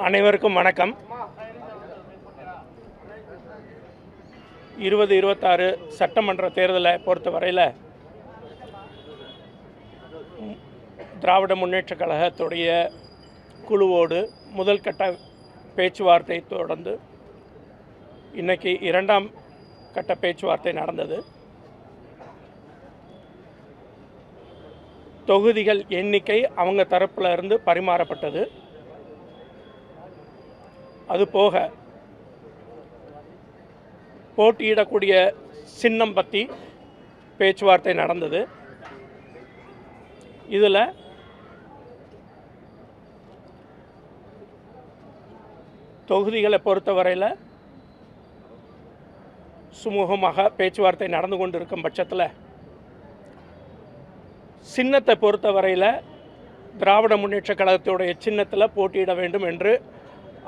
அனைவருக்கும் வணக்கம். 2026 சட்டமன்ற தேர்தலை பொறுத்தவரையில் திராவிட முன்னேற்றக் கழகத்துடைய குழுவோடு முதல் கட்ட பேச்சுவார்த்தை தொடர்ந்து இன்றைக்கி 2ஆம் கட்ட பேச்சுவார்த்தை நடந்தது. தொகுதிகள் எண்ணிக்கை அவங்க தரப்பில் இருந்து பரிமாறப்பட்டது. அதுபோக போட்டியிடக்கூடிய சின்னம் பற்றி பேச்சுவார்த்தை நடந்தது. இதில் தொகுதிகளை பொறுத்தவரையில் சுமூகமாக பேச்சுவார்த்தை நடந்து கொண்டிருக்கும் பட்சத்தில் சின்னத்தை பொறுத்தவரையில் திராவிட முன்னேற்றக் கழகத்துடைய சின்னத்தில் போட்டியிட வேண்டும் என்று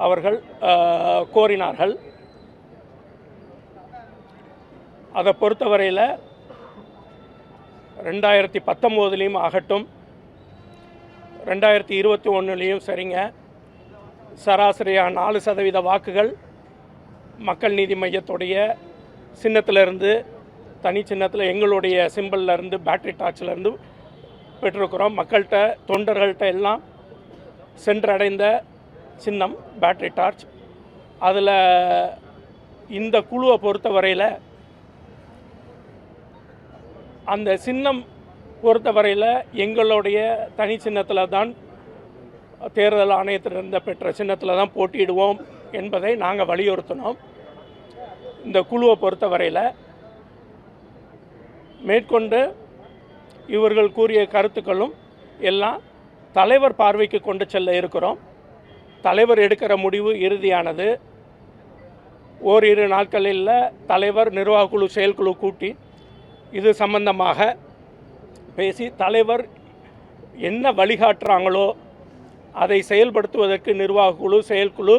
அவர்கள் கோரினார்கள். அதை பொறுத்தவரையில் 2019 ஆகட்டும் 2021 சரிங்க, சராசரியாக 4% வாக்குகள் மக்கள் நீதி மையத்துடைய சின்னத்திலிருந்து தனி சின்னத்தில் எங்களுடைய சிம்பிள்லேருந்து பேட்டரி டார்ச்சிலேருந்து பெற்றிருக்கிறோம். மக்கள்கிட்ட தொண்டர்கள்ட்ட எல்லாம் சென்றடைந்த சின்னம் பேட்டரி டார்ச். அதில் இந்த குழுவை பொறுத்தவரையில் அந்த சின்னம் பொறுத்தவரையில் எங்களுடைய தனி சின்னத்தில் தான் தேர்தல் ஆணையத்திலிருந்து பெற்ற சின்னத்தில் தான் போட்டியிடுவோம் என்பதை நாங்கள் வலியுறுத்தினோம். இந்த குழுவை பொறுத்தவரையில் மேற்கொண்டு இவர்கள் கூறிய கருத்துக்களும் எல்லாம் தலைவர் பார்வைக்கு கொண்டு செல்ல இருக்கிறோம். தலைவர் எடுக்கிற முடிவு இறுதியானது. ஓரிரு நாட்களில் தலைவர் நிர்வாகக்குழு செயற்குழு கூட்டி இது சம்பந்தமாக பேசி தலைவர் என்ன வழிகாட்டுறாங்களோ அதை செயல்படுத்துவதற்கு நிர்வாகக்குழு செயற்குழு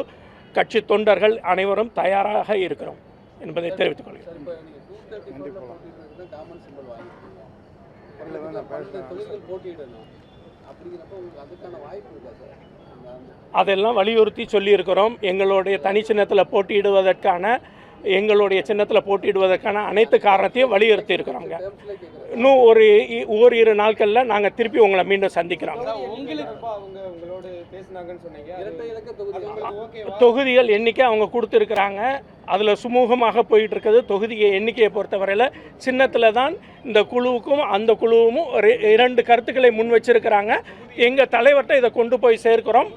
கட்சி தொண்டர்கள் அனைவரும் தயாராக இருக்கிறோம் என்பதை தெரிவித்துக் கொள்கிறேன். அதெல்லாம் வலியுறுத்தி சொல்லியிருக்கிறோம். எங்களுடைய தனி சின்னத்தில் போட்டியிடுவதற்கான அனைத்து காரணத்தையும் வலியுறுத்தி இருக்கிறோங்க. இன்னும் ஓரிரு நாட்களில் நாங்கள் திருப்பி உங்களை மீண்டும் சந்திக்கிறோம். தொகுதிகள் எண்ணிக்கை அவங்க கொடுத்துருக்குறாங்க. அதில் சுமூகமாக போயிட்டு இருக்குது. தொகுதி எண்ணிக்கையை பொறுத்தவரையில் சின்னத்தில் தான் இந்த குழுவுக்கும் அந்த குழுவும் 2 கருத்துக்களை முன் வச்சிருக்கிறாங்க. எங்கள் தலைவர்கிட்ட இதை கொண்டு போய் சேர்க்கிறோம்.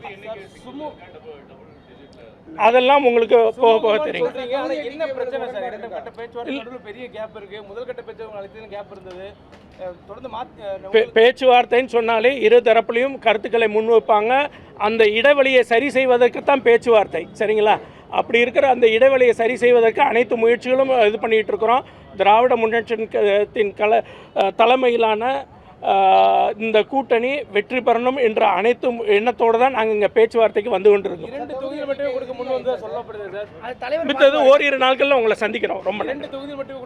அதெல்லாம் உங்களுக்கு போக போக தெரியும். பேச்சுவார்த்தைன்னு சொன்னாலே இரு தரப்புலையும் கருத்துக்களை முன் வைப்பாங்க. அந்த இடைவெளியை சரி செய்வதற்குத்தான் பேச்சுவார்த்தை, சரிங்களா? அப்படி இருக்கிற அந்த இடைவெளியை சரி செய்வதற்கு அனைத்து முயற்சிகளும் இது பண்ணிகிட்டு இருக்கிறோம். திராவிட முன்னேற்றத்தின் தலைமையிலான இந்த கூட்டணி வெற்றி பெறணும் என்ற அனைத்து எண்ணத்தோடு தான் நாங்கள் இங்கே பேச்சுவார்த்தைக்கு வந்து கொண்டிருக்கோம். மித்தது ஓரிரு நாட்களில் உங்களை சந்திக்கிறோம். ரொம்ப நன்றி.